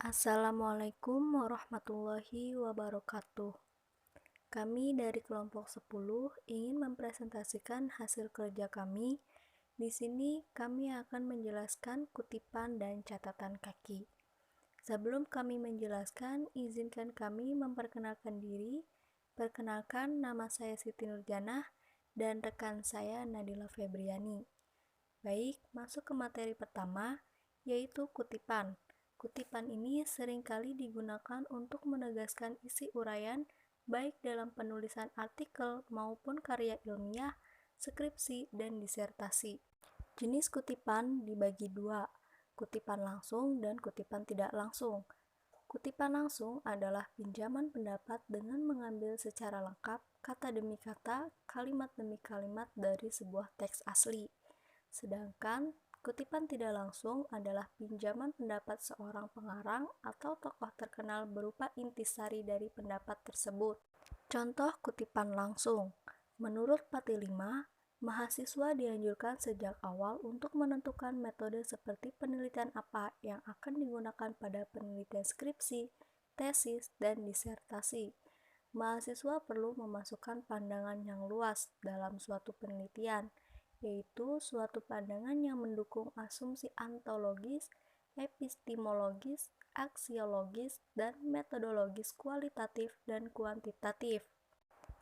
Assalamualaikum warahmatullahi wabarakatuh. Kami dari kelompok 10 ingin mempresentasikan hasil kerja kami. Di sini kami akan menjelaskan kutipan dan catatan kaki. Sebelum kami menjelaskan, izinkan kami memperkenalkan diri. Perkenalkan, nama saya Siti Nurjanah dan rekan saya Nadila Febriani. Baik, masuk ke materi pertama, yaitu kutipan. Kutipan ini seringkali digunakan untuk menegaskan isi uraian baik dalam penulisan artikel maupun karya ilmiah, skripsi, dan disertasi. Jenis kutipan dibagi dua, kutipan langsung dan kutipan tidak langsung. Kutipan langsung adalah pinjaman pendapat dengan mengambil secara lengkap, kata demi kata, kalimat demi kalimat dari sebuah teks asli. Sedangkan kutipan tidak langsung adalah pinjaman pendapat seorang pengarang atau tokoh terkenal berupa intisari dari pendapat tersebut. Contoh kutipan langsung. Menurut Pati 5, mahasiswa dianjurkan sejak awal untuk menentukan metode seperti penelitian apa yang akan digunakan pada penelitian skripsi, tesis, dan disertasi. Mahasiswa perlu memasukkan pandangan yang luas dalam suatu penelitian, yaitu suatu pandangan yang mendukung asumsi ontologis, epistemologis, aksiologis, dan metodologis kualitatif dan kuantitatif.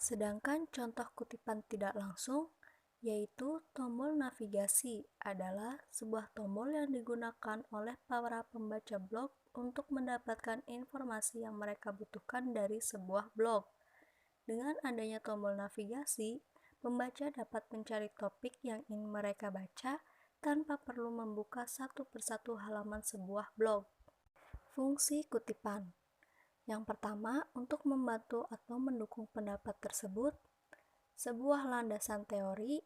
Sedangkan contoh kutipan tidak langsung, yaitu tombol navigasi, adalah sebuah tombol yang digunakan oleh para pembaca blog untuk mendapatkan informasi yang mereka butuhkan dari sebuah blog. Dengan adanya tombol navigasi, pembaca dapat mencari topik yang ingin mereka baca tanpa perlu membuka satu persatu halaman sebuah blog. Fungsi kutipan. Yang pertama, untuk membantu atau mendukung pendapat tersebut, sebuah landasan teori,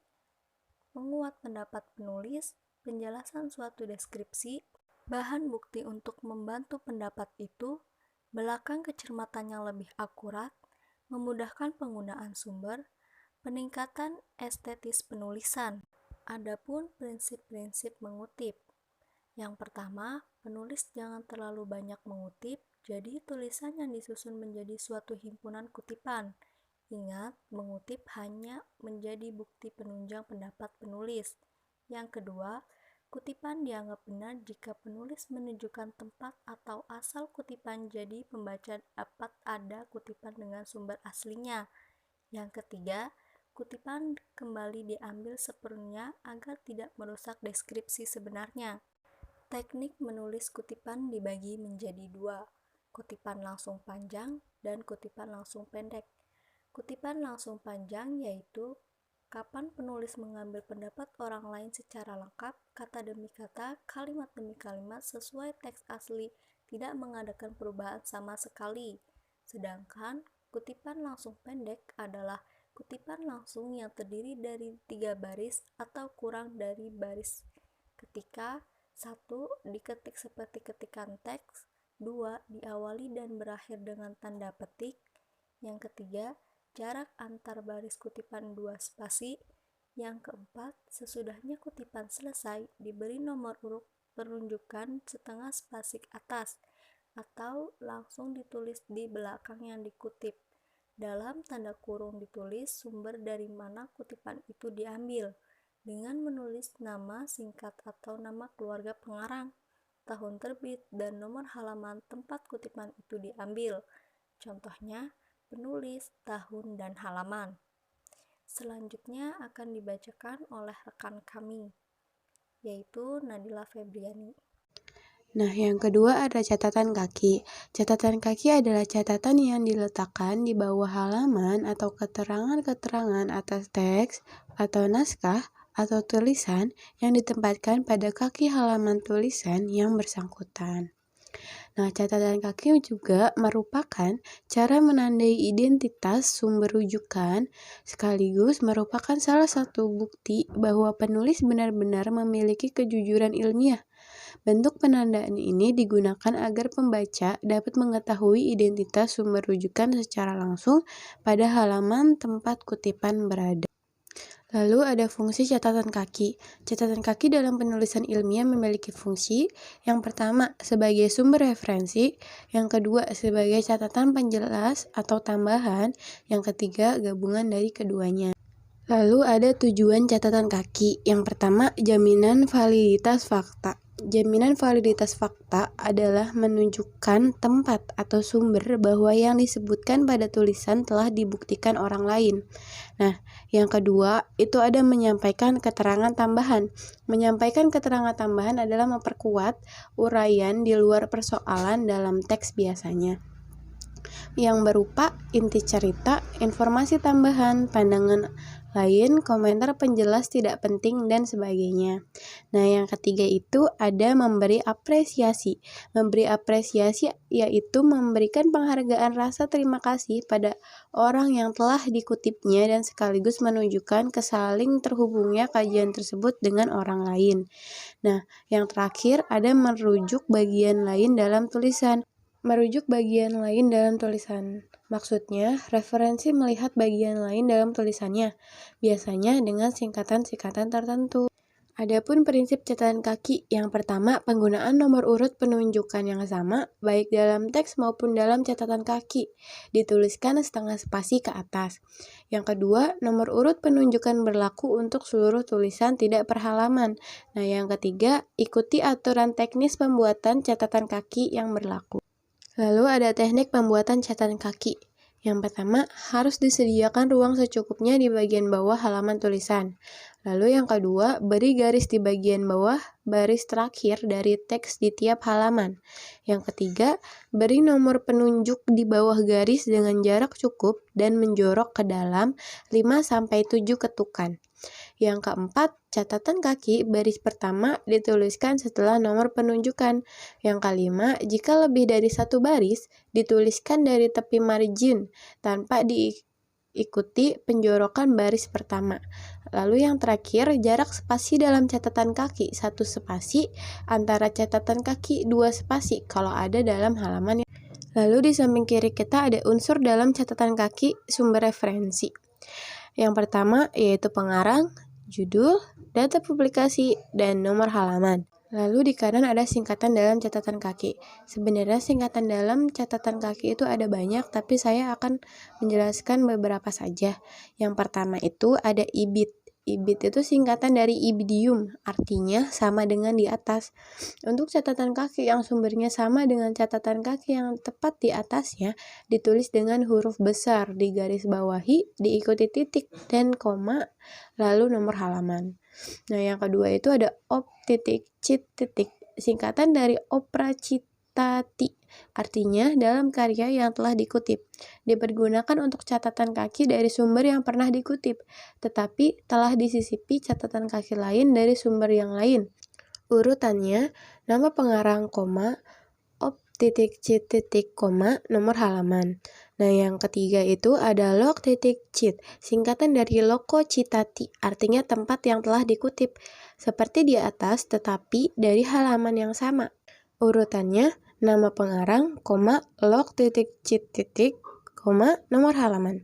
menguat pendapat penulis, penjelasan suatu deskripsi, bahan bukti untuk membantu pendapat itu, belakang kecermatan yang lebih akurat, memudahkan penggunaan sumber, peningkatan estetis penulisan. Adapun prinsip-prinsip mengutip. Yang pertama, penulis jangan terlalu banyak mengutip, jadi tulisan yang disusun menjadi suatu himpunan kutipan. Ingat, mengutip hanya menjadi bukti penunjang pendapat penulis. Yang kedua, kutipan dianggap benar jika penulis menunjukkan tempat atau asal kutipan, jadi pembaca dapat ada kutipan dengan sumber aslinya. Yang ketiga, kutipan kembali diambil sepenuhnya agar tidak merusak deskripsi sebenarnya. Teknik menulis kutipan dibagi menjadi dua, kutipan langsung panjang dan kutipan langsung pendek. Kutipan langsung panjang yaitu kapan penulis mengambil pendapat orang lain secara lengkap, kata demi kata, kalimat demi kalimat sesuai teks asli, tidak mengadakan perubahan sama sekali. Sedangkan kutipan langsung pendek adalah kutipan langsung yang terdiri dari 3 baris atau kurang dari baris ketika 1. Diketik seperti ketikan teks, 2. Diawali dan berakhir dengan tanda petik, yang ketiga, jarak antar baris kutipan 2 spasi, yang keempat, sesudahnya kutipan selesai diberi nomor urut penunjukan setengah spasi ke atas, atau langsung ditulis di belakang yang dikutip. Dalam tanda kurung ditulis sumber dari mana kutipan itu diambil, dengan menulis nama singkat atau nama keluarga pengarang, tahun terbit, dan nomor halaman tempat kutipan itu diambil. Contohnya, penulis, tahun, dan halaman. Selanjutnya akan dibacakan oleh rekan kami, yaitu Nadila Febriani. Nah, yang kedua ada catatan kaki. Catatan kaki adalah catatan yang diletakkan di bawah halaman atau keterangan-keterangan atas teks atau naskah atau tulisan yang ditempatkan pada kaki halaman tulisan yang bersangkutan. Nah, catatan kaki juga merupakan cara menandai identitas sumber rujukan, sekaligus merupakan salah satu bukti bahwa penulis benar-benar memiliki kejujuran ilmiah. Bentuk penandaan ini digunakan agar pembaca dapat mengetahui identitas sumber rujukan secara langsung pada halaman tempat kutipan berada. Lalu ada fungsi catatan kaki. Catatan kaki dalam penulisan ilmiah memiliki fungsi yang pertama sebagai sumber referensi, yang kedua sebagai catatan penjelas atau tambahan, yang ketiga gabungan dari keduanya. Lalu ada tujuan catatan kaki. Yang pertama, jaminan validitas fakta. Jaminan validitas fakta adalah menunjukkan tempat atau sumber bahwa yang disebutkan pada tulisan telah dibuktikan orang lain. Nah, yang kedua, itu ada menyampaikan keterangan tambahan. Menyampaikan keterangan tambahan adalah memperkuat uraian di luar persoalan dalam teks biasanya, yang berupa inti cerita, informasi tambahan, pandangan lain, komentar penjelas tidak penting, dan sebagainya. Nah, yang ketiga itu ada memberi apresiasi. Memberi apresiasi yaitu memberikan penghargaan rasa terima kasih pada orang yang telah dikutipnya dan sekaligus menunjukkan kesaling terhubungnya kajian tersebut dengan orang lain. Nah, yang terakhir ada merujuk bagian lain dalam tulisan. Merujuk bagian lain dalam tulisan. Maksudnya, referensi melihat bagian lain dalam tulisannya, biasanya dengan singkatan-singkatan tertentu. Adapun prinsip catatan kaki, yang pertama, penggunaan nomor urut penunjukan yang sama, baik dalam teks maupun dalam catatan kaki, dituliskan setengah spasi ke atas. Yang kedua, nomor urut penunjukan berlaku untuk seluruh tulisan tidak per halaman. Nah, yang ketiga, ikuti aturan teknis pembuatan catatan kaki yang berlaku. Lalu ada teknik pembuatan catatan kaki. Yang pertama, harus disediakan ruang secukupnya di bagian bawah halaman tulisan. Lalu yang kedua, beri garis di bagian bawah baris terakhir dari teks di tiap halaman. Yang ketiga, beri nomor penunjuk di bawah garis dengan jarak cukup dan menjorok ke dalam 5-7 ketukan. Yang keempat, catatan kaki baris pertama dituliskan setelah nomor penunjukan. Yang kelima, jika lebih dari satu baris, dituliskan dari tepi margin tanpa diikuti penjorokan baris pertama. Lalu yang terakhir, jarak spasi dalam catatan kaki 1 spasi, antara catatan kaki 2 spasi kalau ada dalam halaman. Lalu di samping kiri kita ada unsur dalam catatan kaki sumber referensi. Yang pertama yaitu pengarang, judul, data publikasi, dan nomor halaman. Lalu di kanan ada singkatan dalam catatan kaki. Sebenarnya singkatan dalam catatan kaki itu ada banyak, tapi saya akan menjelaskan beberapa saja. Yang pertama itu ada IBIT. IBIT itu singkatan dari Ibidium, artinya sama dengan di atas. Untuk catatan kaki yang sumbernya sama dengan catatan kaki yang tepat di atasnya, ditulis dengan huruf besar, digaris bawahi, diikuti titik dan koma, lalu nomor halaman. Nah, yang kedua itu ada op.cit, singkatan dari opracitati, artinya dalam karya yang telah dikutip. Dipergunakan untuk catatan kaki dari sumber yang pernah dikutip, tetapi telah disisipi catatan kaki lain dari sumber yang lain. Urutannya, nama pengarang, op.cit, nomor halaman. Nah, yang ketiga itu ada log.cit, singkatan dari loco citati, artinya tempat yang telah dikutip, seperti di atas tetapi dari halaman yang sama. Urutannya, nama pengarang, log.cit, nomor halaman.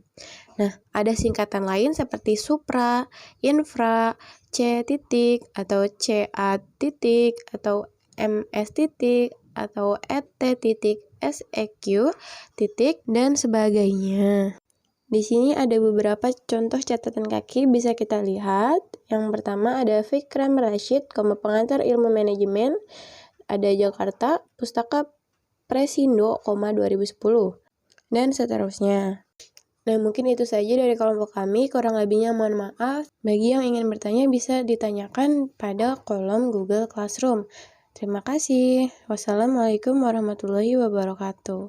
Nah, ada singkatan lain seperti supra, infra, c titik, atau ca titik, atau ms titik, atau et titik, seq titik, dan sebagainya. Di sini ada beberapa contoh catatan kaki bisa kita lihat. Yang pertama ada Fikram Rashid, pengantar ilmu manajemen, ada Jakarta, Pustaka Presindo, 2010, dan seterusnya. Nah, mungkin itu saja dari kelompok kami, kurang lebihnya mohon maaf. Bagi yang ingin bertanya bisa ditanyakan pada kolom Google Classroom. Terima kasih. Wassalamualaikum warahmatullahi wabarakatuh.